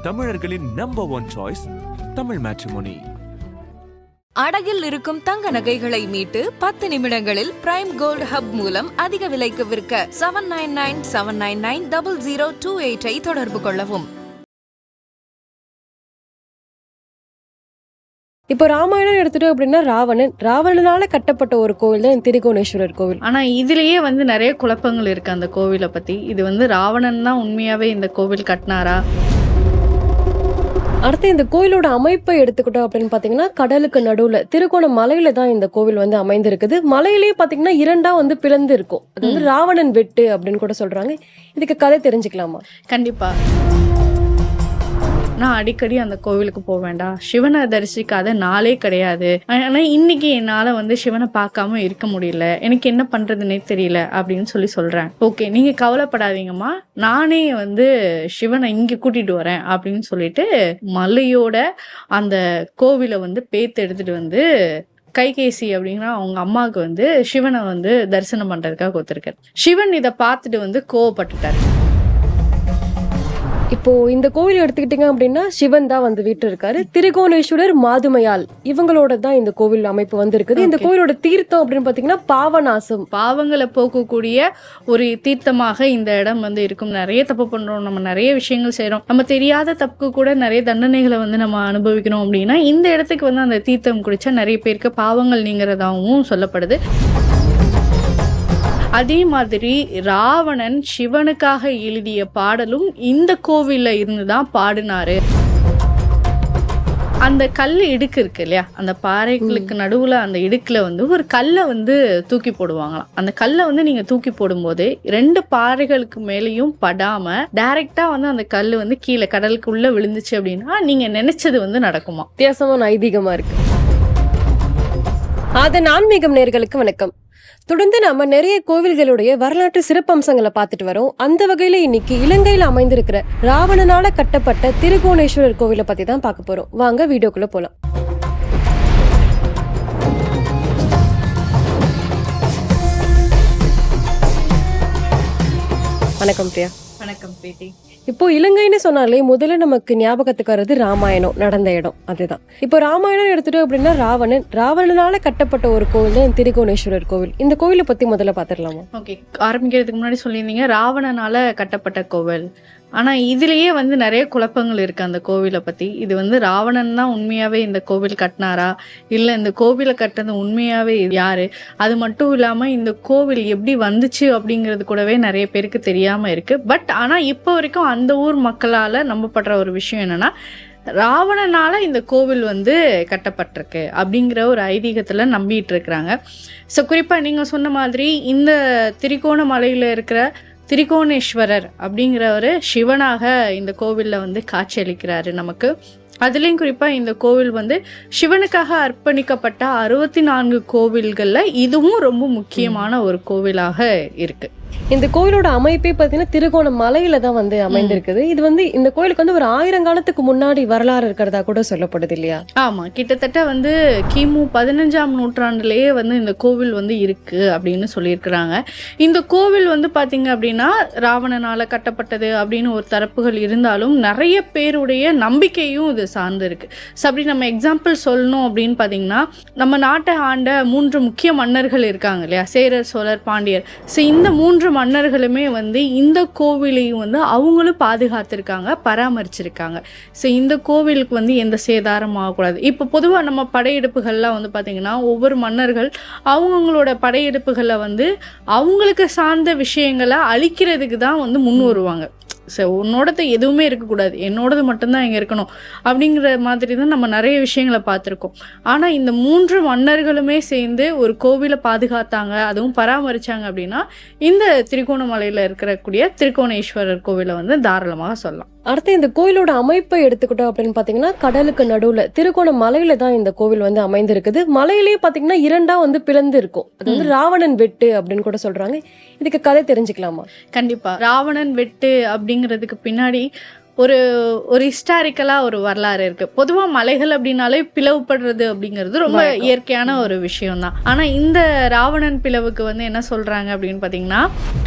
தமிழர்களின் number 1 choice Tamil matrimony. அடகில் இருக்கும் தங்க நகைகளை மீட்டு 10 நிமிடங்களில் பிரைம் கோல்ட் ஹப் மூலம் அதிக விலைக்கு விற்க 7997990028 தொடர்பு கொள்ளவும். இப்போ ராமாயணம் எடுத்துட்டோம் அப்படின்னா ராவணனால கட்டப்பட்ட ஒரு கோவில் தான் திரிகோணேஸ்வரர் கோவில். ஆனா இதுலயே நிறைய குழப்பங்கள் இருக்கு அந்த கோவிலை பத்தி. இது ராவணன் தான் உண்மையாவே இந்த கோவில் கட்டினாரா? அடுத்து இந்த கோயிலோட அமைப்பை எடுத்துக்கிட்டோம் அப்படின்னு பாத்தீங்கன்னா கடலுக்கு நடுவுல திருகோணமலையில தான் இந்த கோவில் அமைந்திருக்குது. மலையிலேயே பாத்தீங்கன்னா இரண்டா பிளந்து இருக்கும். அது ராவணன் வெட்டு அப்படின்னு கூட சொல்றாங்க. இதுக்கு கதை தெரிஞ்சுக்கலாமா? கண்டிப்பா. நான் அடிக்கடி அந்த கோவிலுக்கு போக வேண்டாம், சிவனை தரிசிக்காத நாளே கிடையாது, ஆனா இன்னைக்கு என்னால சிவனை பார்க்காம இருக்க முடியல, எனக்கு என்ன பண்றதுன்னே தெரியல அப்படின்னு சொல்றேன். ஓகே, நீங்க கவலைப்படாதீங்கம்மா, நானே சிவனை இங்க கூட்டிட்டு வரேன் அப்படின்னு சொல்லிட்டு மலையோட அந்த கோவிலை பேத்து எடுத்துட்டு கைகேசி அப்படிங்கிற அவங்க அம்மாவுக்கு சிவனை தரிசனம் பண்றதுக்காக கொடுத்துருக்காரு. சிவன் இதை பார்த்துட்டு கோவப்பட்டுட்டாரு. இப்போ இந்த கோவில் எடுத்துக்கிட்டீங்க அப்படின்னா சிவன் தான் வீட்டு இருக்காரு. திரிகோணேஸ்வரர் மாதுமையால் இவங்களோட தான் இந்த கோவில் அமைப்பு இருக்குது. இந்த கோவிலோட தீர்த்தம் அப்படின்னு பாத்தீங்கன்னா பாவநாசம், பாவங்களை போக்கக்கூடிய ஒரு தீர்த்தமாக இந்த இடம் இருக்கும். நிறைய தப்பு பண்றோம், நம்ம நிறைய விஷயங்கள் செய்யறோம், நம்ம தெரியாத தப்புக்கு கூட நிறைய தண்டனைகளை நம்ம அனுபவிக்கணும் அப்படின்னா இந்த இடத்துக்கு அந்த தீர்த்தம் குடிச்சா நிறைய பேருக்கு பாவங்கள் நீங்கிறதாகவும் சொல்லப்படுது. அதே மாதிரி ராவணன் சிவனுக்காக எழுதிய பாடலும் இந்த கோவில்ல இருந்துதான் பாடினாரு. அந்த கல் இடுக்கு இருக்கு இல்லையா, அந்த பாறைகளுக்கு நடுவுல அந்த இடுக்குல ஒரு கல்லை தூக்கி போடுவாங்களாம். அந்த கல்லை நீங்க தூக்கி போடும்போது 2 பாறைகளுக்கு மேலேயும் படாம டைரக்டா அந்த கல்லு கீழே கடலுக்குள்ள விழுந்துச்சு அப்படின்னா நீங்க நினைச்சது நடக்குமா. வித்தியாசமான ஐதீகமா இருக்கு. அதன் ஆன்மீகம் நேயர்களுக்கு வணக்கம். தொடர்ந்து நம்ம நிறைய கோவில்களுடைய வரலாற்று சிறப்பம்சங்களை பார்த்துட்டு வரோம். அந்த வகையில இன்னைக்கு இலங்கையில அமைந்திருக்கிற ராவணனால கட்டப்பட்ட திரிகோணேஸ்வரர் கோவிலை பத்தி தான் பார்க்க போறோம். வாங்க வீடியோக்குள்ள போலாம். வணக்கம் பிரியா. வணக்கம் பிரீத்தி. இப்போ இலங்கைன்னு சொன்னாலே முதல்ல நமக்கு ஞாபகத்துக்கு வர்றது ராமாயணம் நடந்த இடம். அதுதான் இப்போ ராமாயணம் எடுத்துட்டோம் அப்படின்னா ராவணனால கட்டப்பட்ட ஒரு கோவில் தான் திரிகோணேஸ்வரர் கோவில். இந்த கோவிலை பத்தி முதல்ல பாத்துடலாமா? ஓகே, ஆரம்பிக்கிறதுக்கு முன்னாடி சொல்லியிருந்தீங்க ராவணனால கட்டப்பட்ட கோவில். ஆனா இதுலயே நிறைய குழப்பங்கள் இருக்கு அந்த கோவிலை பத்தி. இது ராவணன் தான் உண்மையாவே இந்த கோவில் கட்டினாரா, இல்ல இந்த கோவிலை கட்டினது உண்மையாவே யாரு, அது மட்டும் இல்லாம இந்த கோவில் எப்படி வந்துச்சு அப்படிங்கிறது கூடவே நிறைய பேருக்கு தெரியாம இருக்கு. பட் ஆனா இப்போ வரைக்கும் அந்த ஊர் மக்களால நம்பப்படுற ஒரு விஷயம் என்னன்னா ராவணனால இந்த கோவில் கட்டப்பட்டிருக்கு அப்படிங்கிற ஒரு ஐதீகத்துல நம்பிட்டு இருக்கிறாங்க. ஸோ குறிப்பா நீங்க சொன்ன மாதிரி இந்த திரிகோணமலையில இருக்கிற திரிகோணேஸ்வரர் அப்படிங்கிறவர் சிவனாக இந்த கோவிலில் காட்சியளிக்கிறாரு நமக்கு. அதுலேயும் குறிப்பாக இந்த கோவில் சிவனுக்காக அர்ப்பணிக்கப்பட்ட 64 கோவில்களில் இதுவும் ரொம்ப முக்கியமான ஒரு கோவிலாக இருக்கு. இந்த கோயிலோட அமைப்பே பார்த்தீங்கன்னா திருகோணமலையில தான் அமைந்திருக்குது. இது இந்த கோயிலுக்கு ஒரு 1000 காலத்துக்கு முன்னாடி வரலாறு இருக்கிறதா கூட சொல்லப்படுது இல்லையா? ஆமா, கிட்டத்தட்ட கிமு 15ஆம் நூற்றாண்டுலேயே இந்த கோவில் இருக்கு அப்படின்னு சொல்லியிருக்கிறாங்க. இந்த கோவில் பாத்தீங்க அப்படின்னா ராவணனால கட்டப்பட்டது அப்படின்னு ஒரு தரப்புகள் இருந்தாலும் நிறைய பேருடைய நம்பிக்கையும் இது சார்ந்து இருக்கு. ஸோ அப்படி நம்ம எக்ஸாம்பிள் சொல்லணும் அப்படின்னு பார்த்தீங்கன்னா நம்ம நாட்டை ஆண்ட 3 முக்கிய மன்னர்கள் இருக்காங்க இல்லையா, சேரர், சோழர், பாண்டியர். ஸோ இந்த 3 மன்னர்களுமே இந்த கோவிலையும் அவங்களும் பாதுகாத்திருக்காங்க, பராமரிச்சிருக்காங்க. ஸோ இந்த கோவிலுக்கு எந்த சேதாரம் ஆகக்கூடாது. இப்போ பொதுவாக நம்ம படையெடுப்புகள்லாம் பார்த்தீங்கன்னா ஒவ்வொரு மன்னர்கள் அவங்களோட படையெடுப்புகளை அவங்களுக்கு சார்ந்த விஷயங்களை அழிக்கிறதுக்கு தான் முன் வருவாங்க. ஸோ உன்னோடது எதுவுமே இருக்கக்கூடாது, என்னோடது மட்டும்தான் இங்கே இருக்கணும் அப்படிங்கிற மாதிரி தான் நம்ம நிறைய விஷயங்களை பார்த்துருக்கோம். ஆனால் இந்த 3 மன்னர்களுமே சேர்ந்து ஒரு கோவிலை பாதுகாத்தாங்க, அதுவும் பராமரித்தாங்க அப்படின்னா இந்த திரிகோணமலையில் இருக்கக்கூடிய திரிகோணேஸ்வரர் கோவிலை தாராளமாக சொல்லலாம். அடுத்து இந்த கோயிலோட அமைப்பை எடுத்துக்கிட்டோம் அப்படின்னு பாத்தீங்கன்னா கடலுக்கு நடுவுல திருகோணமலையில தான் இந்த கோவில் அமைந்திருக்குது. மலையிலேயே பாத்தீங்கன்னா இரண்டா பிளந்து இருக்கும். அது ராவணன் வெட்டு அப்படின்னு கூட சொல்றாங்க. இதுக்கு கதை தெரிஞ்சுக்கலாமா? கண்டிப்பா. ராவணன் வெட்டு அப்படிங்கிறதுக்கு பின்னாடி ஒரு ஹிஸ்டாரிக்கலா ஒரு வரலாறு இருக்கு. பொதுவா மலைகள் அப்படின்னாலே பிளவுபடுறது அப்படிங்கிறது ரொம்ப இயற்கையான ஒரு விஷயம் தான். ஆனா இந்த ராவணன் பிளவுக்கு என்ன சொல்றாங்க அப்படின்னு பாத்தீங்கன்னா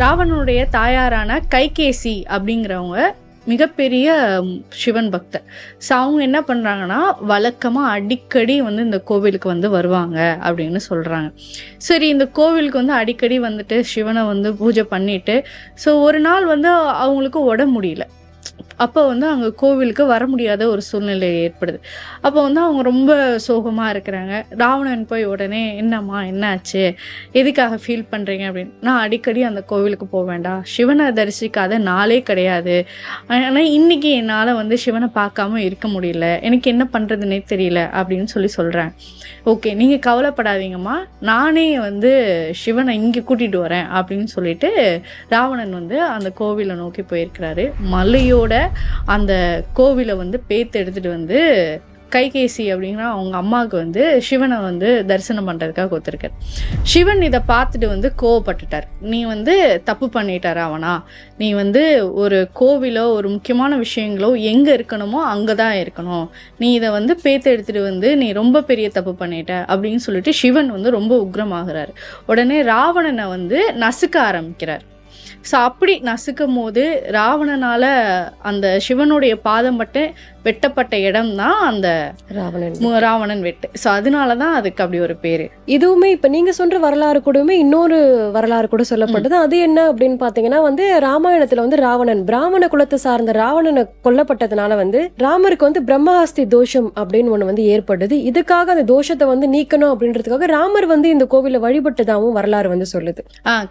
ராவணனுடைய தாயாரான கைகேசி அப்படிங்கிறவங்க மிகப்பெரிய சிவன் பக்தர். ஸோ அவங்க என்ன பண்ணுறாங்கன்னா வழக்கமாக அடிக்கடி வந்து இந்த கோவிலுக்கு வந்து வருவாங்க அப்படின்னு சொல்கிறாங்க. சரி, இந்த கோவிலுக்கு வந்து அடிக்கடி வந்துட்டு சிவனை வந்து பூஜை பண்ணிட்டு ஸோ ஒரு நாள் வந்து அவங்களுக்கு உடம்பு முடியல. அப்போ வந்து அங்கே கோவிலுக்கு வர முடியாத ஒரு சூழ்நிலை ஏற்படுது. அப்போ வந்து அவங்க ரொம்ப சோகமாக இருக்கிறாங்க. ராவணன் போய் உடனே, என்னம்மா என்னாச்சு, எதுக்காக ஃபீல் பண்ணுறீங்க அப்படின்னு. நான் அடிக்கடி அந்த கோவிலுக்கு போக வேண்டாம், சிவனை தரிசிக்காத நாளே கிடையாது, ஆனால் இன்றைக்கி என்னால் வந்து சிவனை பார்க்காம இருக்க முடியல, எனக்கு என்ன பண்ணுறதுனே தெரியல அப்படின்னு சொல்கிறேன். ஓகே, நீங்கள் கவலைப்படாதீங்கம்மா, நானே வந்து சிவனை இங்கே கூட்டிகிட்டு வரேன் அப்படின்னு சொல்லிட்டு ராவணன் வந்து அந்த கோவிலை நோக்கி போயிருக்கிறாரு. மலையோட அந்த கோவிலை வந்து பேத்து எடுத்துட்டு வந்து கைகேசி அப்படிங்கிற அவங்க அம்மாவுக்கு வந்து சிவனை வந்து தரிசனம் பண்ணுறதுக்காக கொடுத்துருக்காரு. சிவன் இதை பார்த்துட்டு வந்து கோவப்பட்டுட்டார். நீ வந்து தப்பு பண்ணிட்டார் அவனா, நீ வந்து ஒரு கோவிலோ ஒரு முக்கியமான விஷயங்களோ எங்கே இருக்கணுமோ அங்கே தான் இருக்கணும், நீ இதை வந்து பேத்து எடுத்துகிட்டு வந்து நீ ரொம்ப பெரிய தப்பு பண்ணிட்ட அப்படின்னு சொல்லிட்டு சிவன் வந்து ரொம்ப உக்ரமாகிறார். உடனே ராவணனை வந்து நசுக்க ஆரம்பிக்கிறார். ஸோ அப்படி நசுக்கும் போது ராவணனால் அந்த சிவனுடைய பாதம் பட்டு வெட்டப்பட்ட இடம் தான் அந்த ராவணன் வெட்டு. ஸோ அதனால தான் அதுக்கு அப்படி ஒரு பேர். இதுவுமே இப்போ நீங்கள் சொல்கிற வரலாறு கூடவே இன்னொரு வரலாறு கூட சொல்லப்பட்டது. அது என்ன அப்படின்னு பார்த்தீங்கன்னா வந்து ராமாயணத்தில் வந்து ராவணன் பிராமண குலத்தை சார்ந்த ராவணனை கொல்லப்பட்டதுனால வந்து ராமருக்கு வந்து பிரம்மஹஸ்தி தோஷம் அப்படின்னு ஒன்று வந்து ஏற்படுது. இதுக்காக அந்த தோஷத்தை வந்து நீக்கணும் அப்படின்றதுக்காக ராமர் வந்து இந்த கோவிலை வழிபட்டதாகவும் வரலாறு வந்து சொல்லுது.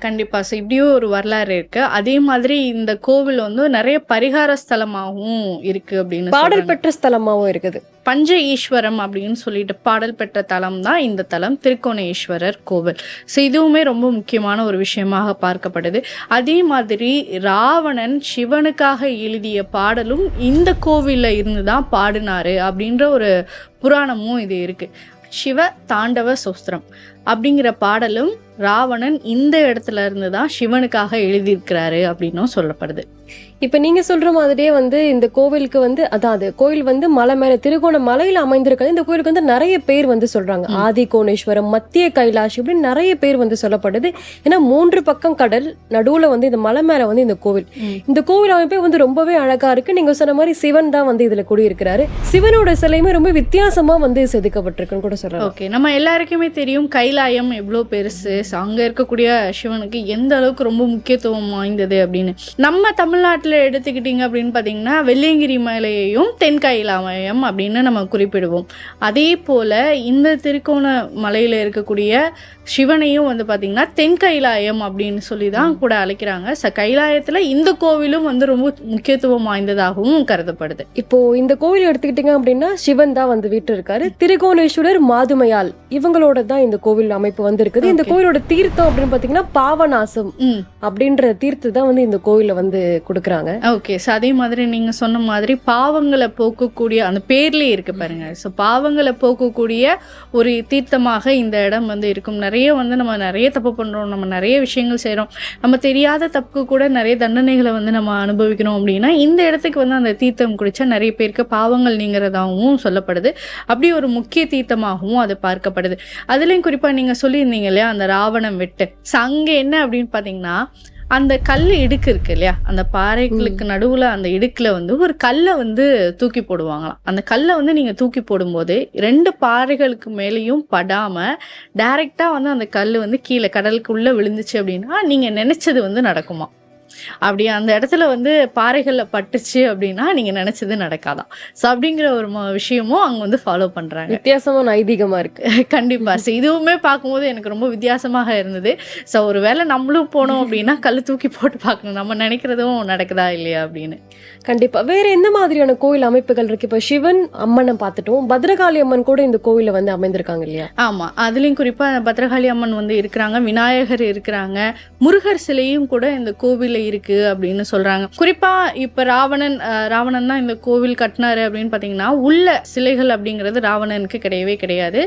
கண்டிப்பாக. ஸோ இப்படியும் ஒரு வரலாறு இருக்கு. அதே மாதிரி இந்த கோவில் வந்து நிறைய பரிகார ஸ்தலமாகவும் இருக்கு அப்படின்னு பாடல் பெற்ற ஸ்தலமாகவும் இருக்குது. பஞ்ச ஈஸ்வரம் அப்படின்னு சொல்லிட்டு பாடல் பெற்ற தலம் தான் இந்த தலம், திருக்கோணேஸ்வரர் கோவில். ஸோ இதுவுமே ரொம்ப முக்கியமான ஒரு விஷயமாக பார்க்கப்படுது. அதே மாதிரி ராவணன் சிவனுக்காக எழுதிய பாடலும் இந்த கோவிலில் இருந்து தான் பாடினாரு அப்படின்ற ஒரு புராணமும் இது இருக்கு. சிவ தாண்டவ சோஸ்திரம் அப்படிங்கிற பாடலும் ராவணன் இந்த இடத்துல இருந்து தான் சிவனுக்காக எழுதியிருக்கிறாரு அப்படின்னும் சொல்லப்படுது. இப்ப நீங்க சொல்ற மாதிரியே வந்து இந்த கோவிலுக்கு வந்து அதாவது கோயில் வந்து மலை மேல திருகோண மலையில அமைந்திருக்கிறது. இந்த கோயிலுக்கு வந்து நிறைய பேர் வந்து சொல்றாங்க. ஆதி கோணேஸ்வரம், மத்திய கைலாஷ், இப்படின்னு நிறைய பேர் வந்து சொல்லப்படுது. ஏன்னா 3 பக்கம் கடல், நடுவுல வந்து இந்த மலை மேல வந்து இந்த கோவில். இந்த கோவில் அமைப்பே வந்து ரொம்பவே அழகா இருக்கு. நீங்க சொன்ன மாதிரி சிவன் தான் வந்து இதுல குடியிருக்கிறாரு. சிவனோட சிலையுமே ரொம்ப வித்தியாசமா வந்து செதுக்கப்பட்டிருக்குன்னு கூட சொல்றாங்க. ஓகே, நம்ம எல்லாருக்குமே தெரியும் கைலாயம் எவ்வளவு பெருசு, அங்க இருக்கக்கூடிய சிவனுக்கு எந்த அளவுக்கு ரொம்ப முக்கியத்துவம் வாய்ந்தது அப்படின்னு. நம்ம தமிழ்நாட்டில் எடுத்துக்கிட்டீங்க அப்படின்னு பார்த்தீங்கன்னா வெள்ளியங்கிரி மலையையும் தென்கைலாயம் அப்படின்னு நம்ம குறிப்பிடுவோம். அதே போல இந்த திருக்கோண மலையில இருக்கக்கூடிய சிவனையும் வந்து பார்த்தீங்கன்னா தென்கைலாயம் அப்படின்னு சொல்லி தான் கூட அழைக்கிறாங்க. கைலாயத்தில் இந்த கோவிலும் வந்து ரொம்ப முக்கியத்துவம் வாய்ந்ததாகவும் கருதப்படுது. இப்போ இந்த கோவில் எடுத்துக்கிட்டீங்க அப்படின்னா சிவன் தான் வந்து வீட்டு இருக்காரு. திருகோணேஸ்வரர், மாதுமையால் இவங்களோட தான் இந்த கோவில் அமைப்பு வந்து இருக்குது. இந்த கோவிலோட தீர்த்தம் அப்படின்னு பாத்தீங்கன்னா பாவநாசம் அப்படின்ற தீர்த்து தான் வந்து இந்த கோவில வந்து கொடுக்குறாங்க. ஓகே, ஸோ அதே மாதிரி நீங்க சொன்ன மாதிரி பாவங்களை போக்கக்கூடிய அந்த பேர்லயே இருக்கு பாருங்க. ஸோ பாவங்களை போக்கக்கூடிய ஒரு தீர்த்தமாக இந்த இடம் வந்து இருக்கும். நிறைய வந்து நம்ம நிறைய தப்பு பண்றோம், நம்ம நிறைய விஷயங்கள் செய்யறோம், நம்ம தெரியாத தப்புக்கு கூட நிறைய தண்டனைகளை வந்து நம்ம அனுபவிக்கணும் அப்படின்னா இந்த இடத்துக்கு வந்து அந்த தீர்த்தம் குடிச்சா நிறைய பேருக்கு பாவங்கள் நீங்கிறதாகவும் சொல்லப்படுது. அப்படி ஒரு முக்கிய தீர்த்தமாகவும் அது பார்க்கப்படுது. அதுலயும் குறிப்பா நீங்க சொல்லியிருந்தீங்க இல்லையா அந்த ராவணன் வெட்டு. ஸோ அங்க என்ன அப்படின்னு பாத்தீங்கன்னா அந்த கல் இடுக்கு இருக்கு இல்லையா, அந்த பாறைகளுக்கு நடுவுல அந்த இடுக்குல வந்து ஒரு கல்லை வந்து தூக்கி போடுவாங்களாம். அந்த கல்லை வந்து நீங்க தூக்கி போடும்போது 2 பாறைகளுக்கு மேலேயும் படாம டைரக்டா வந்து அந்த கல் வந்து கீழே கடலுக்குள்ள விழுந்துச்சு அப்படின்னா நீங்க நினைச்சது வந்து நடக்குமா. அப்படி அந்த இடத்துல வந்து பாறைகளில் பட்டுச்சு அப்படின்னா நீங்க நினைச்சது நடக்காதான். ஸோ அப்படிங்கிற ஒரு விஷயமும் அவங்க வந்து ஃபாலோ பண்றாங்க. வித்தியாசமான ஐதீகமா இருக்கு. கண்டிப்பா. ஸோ இதுவுமே பார்க்கும்போது எனக்கு ரொம்ப வித்தியாசமாக இருந்தது. ஸோ ஒரு வேளை நம்மளும் போனோம் அப்படின்னா கல் தூக்கி போட்டு பார்க்கணும், நம்ம நினைக்கிறதும் நடக்குதா இல்லையா அப்படின்னு. கண்டிப்பா. வேற எந்த மாதிரியான கோவில் அமைப்புகள் இருக்கு? இப்போ சிவன் அம்மனை பார்த்துட்டோம், பத்ரகாளி அம்மன் கூட இந்த கோவில வந்து அமைந்திருக்காங்க இல்லையா? ஆமா, அதுலயும் குறிப்பா பத்ரகாளி அம்மன் வந்து இருக்கிறாங்க, விநாயகர் இருக்கிறாங்க, முருகர் சிலையும் கூட இந்த கோவில இருக்கு அப்படின்னு சொல்றாங்க. குறிப்பா இப்ப ராவணன் தான் இந்த கோவில் கட்டினாரு அப்படின்னு பாத்தீங்கன்னா உள்ள சிலைகள் அப்படிங்கிறது ராவணனுக்கு கிடையவே கிடையாது.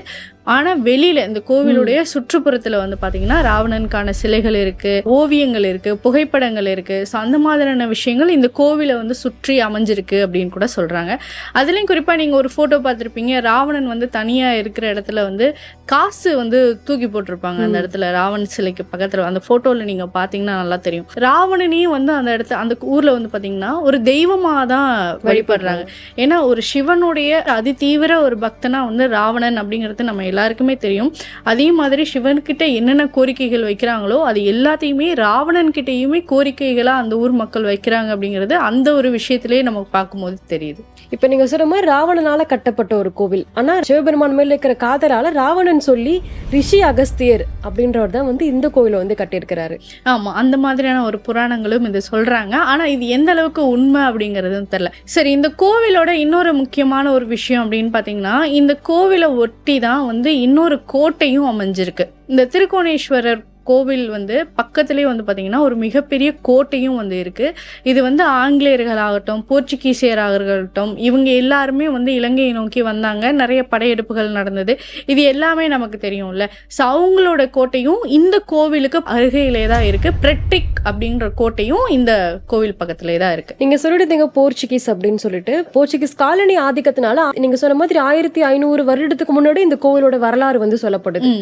ஆனால் வெளியில் இந்த கோவிலுடைய சுற்றுப்புறத்தில் வந்து பார்த்திங்கன்னா ராவணனுக்கான சிலைகள் இருக்குது, ஓவியங்கள் இருக்குது, புகைப்படங்கள் இருக்குது. ஸோ அந்த மாதிரியான விஷயங்கள் இந்த கோவிலை வந்து சுற்றி அமைஞ்சிருக்கு அப்படின்னு கூட சொல்கிறாங்க. அதுலேயும் குறிப்பாக நீங்கள் ஒரு ஃபோட்டோ பார்த்துருப்பீங்க, ராவணன் வந்து தனியாக இருக்கிற இடத்துல வந்து காசு வந்து தூக்கி போட்டிருப்பாங்க அந்த இடத்துல, ராவணன் சிலைக்கு பக்கத்தில். அந்த ஃபோட்டோவில் நீங்கள் பார்த்தீங்கன்னா நல்லா தெரியும். ராவணனையும் வந்து அந்த இடத்துல அந்த ஊரில் வந்து பார்த்தீங்கன்னா ஒரு தெய்வமாக தான் வழிபடுறாங்க. ஏன்னா ஒரு சிவனுடைய அதி தீவிர ஒரு பக்தனா வந்து ராவணன் அப்படிங்கிறது நம்ம எல்லாருக்குமே தெரியும். அதே மாதிரி சிவன்கிட்ட என்னென்ன கோரிக்கைகள் வைக்கிறாங்களோ அது எல்லாத்தையுமே ராவணன் கிட்டேயுமே கோரிக்கைகளாக அந்த ஊர் மக்கள் வைக்கிறாங்க அப்படிங்கிறது அந்த ஒரு விஷயத்திலேயே நமக்கு பார்க்கும்போது தெரியுது. இப்ப நீங்க சொல்ற மாதிரி ராவணனால கட்டப்பட்ட ஒரு கோவில், ஆனா சிவபெருமான் மேல இருக்கிற காதலால ராவணன் சொல்லி ரிஷி அகஸ்தியர் அப்படின்றவர் தான் வந்து இந்த கோவிலை வந்து கட்டியிருக்கிறாரு. ஆமா, அந்த மாதிரியான ஒரு புராணங்களும் இது சொல்றாங்க. ஆனா இது எந்த அளவுக்கு உண்மை அப்படிங்கறதும் தெரியல. சரி, இந்த கோவிலோட இன்னொரு முக்கியமான ஒரு விஷயம் அப்படின்னு பாத்தீங்கன்னா, இந்த கோவிலை ஒட்டி தான் வந்து இன்னொரு கோட்டையும் அமைஞ்சிருக்கு. இந்த திருக்கோணேஸ்வரர் கோவில் வந்து பக்கத்துலேயே வந்து பார்த்திங்கன்னா ஒரு மிகப்பெரிய கோட்டையும் வந்து இருக்குது. இது வந்து ஆங்கிலேயர்களாகட்டும் போர்ச்சுகீசியராகட்டும் இவங்க எல்லாருமே வந்து இலங்கையை நோக்கி வந்தாங்க, நிறைய படையெடுப்புகள் நடந்தது, இது எல்லாமே நமக்கு தெரியும்ல. ஸோ அவங்களோட கோட்டையும் இந்த கோவிலுக்கு அருகையிலே தான் இருக்குது. பிரெட்டிக் அப்படின்ற கோட்டையும் இந்த கோவில் பக்கத்துலேயே தான் இருக்குது. நீங்கள் சொல்லிட்டீங்க போர்ச்சுகீஸ் அப்படின்னு சொல்லிட்டு, போர்ச்சுகீஸ் காலனி ஆதிக்கத்தினால நீங்கள் சொன்ன மாதிரி 1500 வருடத்துக்கு முன்னாடி இந்த கோவிலோட வரலாறு வந்து சொல்லப்படுது.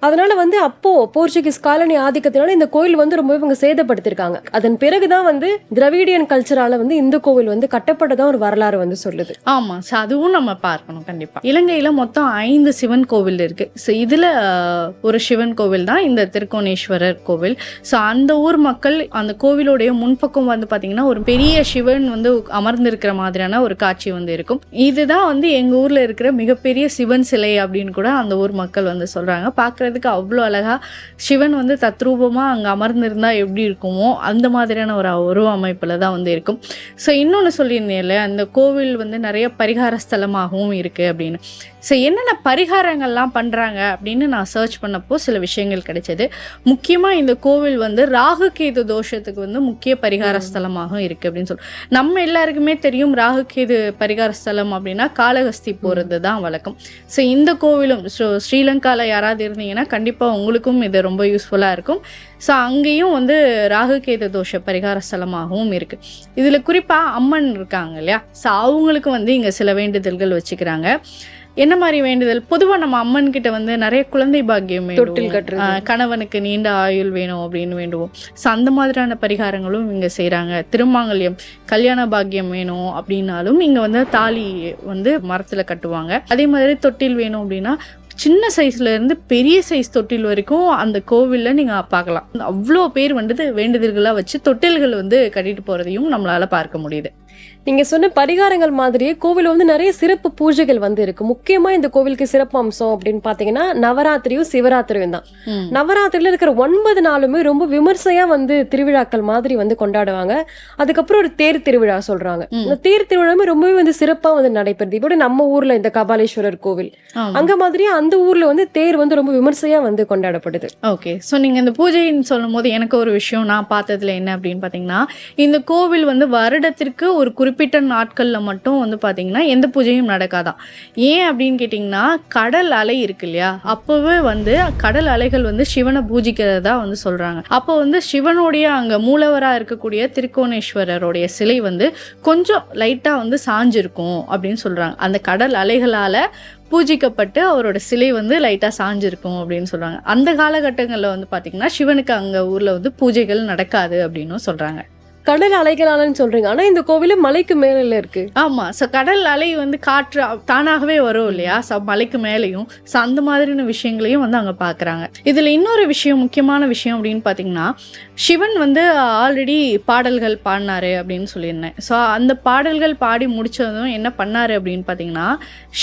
அதனால வந்து அப்போ போர்ச்சுகீஸ் காலனி ஆதிக்கத்தினால இந்த கோயில் வந்து ரொம்ப இவங்க சேதப்படுத்திருக்காங்க. அதன் பிறகுதான் வந்து திராவிடியன் கல்ச்சரால வந்து இந்த கோவில் வந்து கட்டப்பட்டதா ஒரு வரலாறு வந்து சொல்லுது. ஆமா, அதுவும் நம்ம பார்க்கணும் கண்டிப்பா. இலங்கையில மொத்தம் 5 சிவன் கோவில் இருக்கு. ஸோ இதுல ஒரு சிவன் கோவில் தான் இந்த திருக்கோணேஸ்வரர் கோவில். ஸோ அந்த ஊர் மக்கள் அந்த கோவிலுடைய முன்பக்கம் வந்து பாத்தீங்கன்னா ஒரு பெரிய சிவன் வந்து அமர்ந்திருக்கிற மாதிரியான ஒரு காட்சி வந்து இருக்கும். இதுதான் வந்து எங்க ஊர்ல இருக்கிற மிகப்பெரிய சிவன் சிலை அப்படின்னு கூட அந்த ஊர் மக்கள் வந்து சொல்றாங்க. பார்க்கறதுக்கு அவ்வளோ அழகா சிவன் வந்து தத்ரூபமா அங்க அமர்ந்திருந்தா எப்படி இருக்குமோ அந்த மாதிரியான ஒரு உருவ அமைப்புல தான் வந்து இருக்கும். ஸோ இன்னொன்று சொல்லியிருந்தேன்ல, அந்த கோவில் வந்து நிறைய பரிகார ஸ்தலமாகவும் இருக்கு அப்படின்னு. ஸோ என்னென்ன பரிகாரங்கள்லாம் பண்றாங்க அப்படின்னு நான் சர்ச் பண்ணப்போ சில விஷயங்கள் கிடைச்சது. முக்கியமா இந்த கோவில் வந்து ராகு கேது தோஷத்துக்கு வந்து முக்கிய பரிகார ஸ்தலமாக இருக்கு அப்படின்னு சொல்லி நம்ம எல்லாருக்குமே தெரியும். ராகு கேது பரிகார ஸ்தலம் அப்படின்னா காளஹஸ்தி போறது தான் வழக்கம். ஸோ இந்த கோவிலும் ஸ்ரீலங்கால யாராவது இருந்தீங்கன்னா கண்டிப்பா உங்களுக்கும் இது ரொம்ப யூஸ்ஃபுல்லாக இருக்கும். ஸோ அங்கேயும் வந்து ராகு கேது தோஷ பரிகார ஸ்தலமாகவும் இருக்குது. இதில் குறிப்பாக அம்மன் இருக்காங்க இல்லையா, ஸோ அவங்களுக்கு வந்து இங்கே சில வேண்டுதல்கள் வச்சுக்கிறாங்க. என்ன மாதிரி வேண்டுதல்? பொதுவாக நம்ம அம்மன் கிட்ட வந்து நிறைய குழந்தை பாக்கியம் வேண்டுவோம், கணவனுக்கு நீண்ட ஆயுள் வேணும் அப்படின்னு வேண்டுவோம். ஸோ அந்த மாதிரியான பரிகாரங்களும் இங்கே செய்கிறாங்க. திருமாங்கல்யம் கல்யாண பாக்கியம் வேணும் அப்படின்னாலும் இங்கே வந்து தாலி வந்து மரத்தில் கட்டுவாங்க. அதே மாதிரி தொட்டில் வேணும் அப்படின்னா சின்ன சைஸ்ல இருந்து பெரிய சைஸ் தொட்டில் வரைக்கும் அந்த கோவில்ல நீங்க பார்க்கலாம். அவ்வளோ பேர் வந்து வேண்டுதல்களா வச்சு தொட்டில்கள் வந்து கட்டிட்டு போறதையும் நம்மளால பார்க்க முடியுது. நீங்க சொன்ன பரிகாரங்கள் மாதிரியே கோவில் வந்து நிறைய சிறப்பு பூஜைகள் வந்து இருக்கு. முக்கியமா இந்த கோவிலுக்கு சிறப்பு அம்சம் அப்படின்னு பாத்தீங்கன்னா நவராத்திரியும் சிவராத்திரியும் தான். நவராத்திரியில இருக்கிற 9 நாளுமே ரொம்ப விமர்சையா வந்து திருவிழாக்கள் மாதிரி வந்து கொண்டாடுவாங்க. அதுக்கப்புறம் ஒரு தேர் திருவிழா சொல்றாங்க. இந்த தேர் திருவிழாமே ரொம்பவே வந்து சிறப்பா வந்து நடைபெறுது. இப்படி நம்ம ஊர்ல இந்த கபாலீஸ்வரர் கோவில் அங்க மாதிரி அந்த ஊர்ல வந்து தேர் வந்து ரொம்ப விமர்சையா வந்து கொண்டாடப்படுது. ஓகே, ஸோ நீங்க இந்த பூஜைன்னு சொல்லும் போது எனக்கு ஒரு விஷயம் நான் பார்த்ததுல என்ன அப்படின்னு பாத்தீங்கன்னா, இந்த கோவில் வந்து வருடத்திற்கு ஒரு குறிப்பிட்ட நாட்களில் மட்டும் வந்து பார்த்தீங்கன்னா எந்த பூஜையும் நடக்காதான். ஏன் அப்படின்னு கேட்டிங்கன்னா, கடல் அலை இருக்கு இல்லையா, அப்போவே வந்து கடல் அலைகள் வந்து சிவனை பூஜிக்கிறதா வந்து சொல்கிறாங்க. அப்போ வந்து சிவனுடைய அங்கே மூலவராக இருக்கக்கூடிய திருக்கோணேஸ்வரருடைய சிலை வந்து கொஞ்சம் லைட்டாக வந்து சாஞ்சிருக்கும் அப்படின்னு சொல்கிறாங்க. அந்த கடல் அலைகளால் பூஜிக்கப்பட்டு அவரோட சிலை வந்து லைட்டாக சாஞ்சிருக்கும் அப்படின்னு சொல்கிறாங்க. அந்த காலகட்டங்களில் வந்து பார்த்திங்கன்னா சிவனுக்கு அங்கே ஊரில் வந்து பூஜைகள் நடக்காது அப்படின்னு சொல்கிறாங்க. கடல் அலைகளாலன்னு சொல்றீங்க, ஆனா இந்த கோவில மலைக்கு மேல இருக்கு. ஆமா, ஸோ கடல் அலை வந்து காற்று தானாகவே வரும் இல்லையா, ஸோ மலைக்கு மேலேயும் ஸோ அந்த மாதிரியான விஷயங்களையும் வந்து அங்கே பார்க்குறாங்க. இதில் இன்னொரு விஷயம், முக்கியமான விஷயம் அப்படின்னு பார்த்தீங்கன்னா, சிவன் வந்து ஆல்ரெடி பாடல்கள் பாடினாரு அப்படின்னு சொல்லியிருந்தேன். ஸோ அந்த பாடல்கள் பாடி முடிச்சதும் என்ன பண்ணாரு அப்படின்னு பார்த்தீங்கன்னா,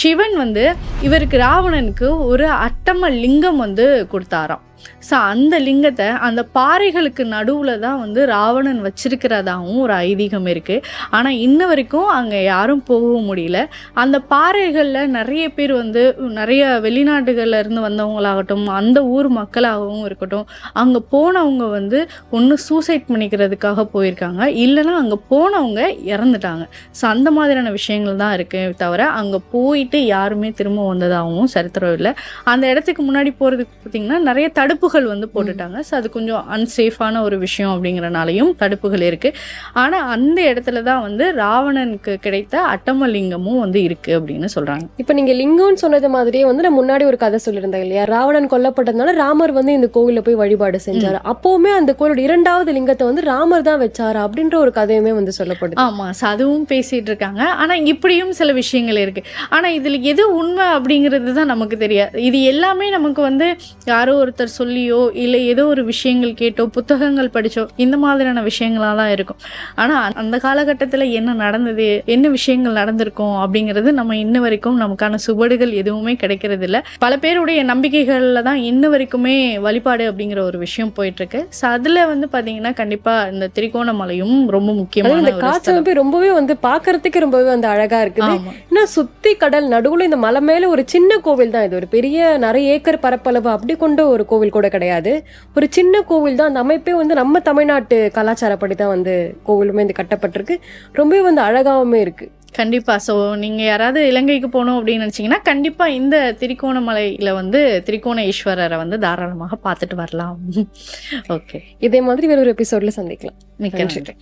சிவன் வந்து இவருக்கு ராவணனுக்கு ஒரு அட்டம லிங்கம் வந்து கொடுத்தாராம். ஸோ அந்த லிங்கத்தை அந்த பாறைகளுக்கு நடுவில் தான் வந்து ராவணன் வச்சிருக்கிறதாகவும் ஒரு ஐதீகம் இருக்குது. ஆனால் இன்ன வரைக்கும் அங்கே யாரும் போகவும் முடியல. அந்த பாறைகளில் நிறைய பேர் வந்து நிறைய வெளிநாடுகள்ல இருந்து வந்தவங்களாகட்டும், அந்த ஊர் மக்களாகவும் இருக்கட்டும், அங்கே போனவங்க வந்து ஒன்று சூசைட் பண்ணிக்கிறதுக்காக போயிருக்காங்க, இல்லைன்னா அங்கே போனவங்க இறந்துட்டாங்க. ஸோ அந்த மாதிரியான விஷயங்கள் தான் இருக்கு தவிர அங்கே போயிட்டு யாருமே திரும்ப வந்ததாகவும் சரித்திரம் இல்லை. அந்த இடத்துக்கு முன்னாடி போகிறதுக்கு பார்த்திங்கன்னா நிறைய தடுப்புகள் வந்து போட்டுட்டாங்க. ஸோ அது கொஞ்சம் அன்சேஃபான ஒரு விஷயம் அப்படிங்கிறனாலையும் தடுப்புகள் இருக்குது. ஆனால் அந்த இடத்துல தான் வந்து ராவணனுக்கு கிடைத்த அட்டமலிங்கமும் வந்து இருக்குது அப்படின்னு சொல்கிறாங்க. இப்ப நீங்க லிங்கம்னு சொன்னது மாதிரியே வந்து நான் முன்னாடி ஒரு கதை சொல்லியிருந்தேன் இல்லையா, ராவணன் கொல்லப்பட்டதுனால ராமர் வந்து இந்த கோவில போய் வழிபாடு செஞ்சாரு. அப்பவுமே அந்த கோவிலோட 2வது லிங்கத்தை வந்து ராமர் தான் வச்சாரு அப்படின்ற ஒரு கதையுமே வந்து சொல்லப்படுது. ஆமா, அதுவும் பேசிட்டு இருக்காங்க. ஆனா இப்படியும் சில விஷயங்கள் இருக்கு. ஆனா இதுல எது உண்மை அப்படிங்கிறது தான் நமக்கு தெரியாது. இது எல்லாமே நமக்கு வந்து யாரோ ஒருத்தர் சொல்லியோ இல்லை ஏதோ ஒரு விஷயங்கள் கேட்டோ புத்தகங்கள் படிச்சோ இந்த மாதிரியான விஷயங்களா தான் இருக்கும். ஆனா அந்த காலகட்டத்துல என்ன நடந்தது, என்ன விஷயங்கள் நடந்திருக்கும் அப்படிங்கிறது நம்ம இன்ன வரைக்கும் நமக்கான சுவடுகள் எதுவுமே கிடைக்கிறது இல்லை. பல பேருடைய நம்பிக்கைகள்ல தான் இன்ன வரைக்குமே வழிபாடு அப்படிங்கிற ஒரு விஷயம் போயிட்டு இருக்கு. ஸோ அதுல வந்து பாத்தீங்கன்னா கண்டிப்பா இந்த திரிகோணமலையும் ரொம்ப முக்கியமான இந்த காட்சி ரொம்பவே வந்து பாக்குறதுக்கு ரொம்பவே வந்து அழகா இருக்குது. ஏன்னா சுத்தி கடல் நடுவுல இந்த மலை மேல ஒரு சின்ன கோவில் தான். இது ஒரு பெரிய நிறைய ஏக்கர் பரப்பளவு அப்படி கொண்ட ஒரு கோவில் கூட கிடையாது. ஒரு சின்ன கோவில் தான். அந்த அமைப்பே வந்து நம்ம தமிழ்நாட்டு கலாச்சாரப்படி தான் வந்து கோவிலுமே வந்து கட்டப்பட்டிருக்கு. ரொம்பவே வந்து அழகாவுமே இருக்கு. கண்டிப்பா. ஸோ நீங்க யாராவது இலங்கைக்கு போகணும் அப்படின்னு நினைச்சீங்கன்னா கண்டிப்பா இந்த திரிகோணமலையில வந்து திரிகோண ஈஸ்வரரை வந்து தாராளமாக பார்த்துட்டு வரலாம். ஓகே, இதே மாதிரி வேற ஒரு எபிசோட்ல சந்திக்கலாம். மிக்க நன்றி.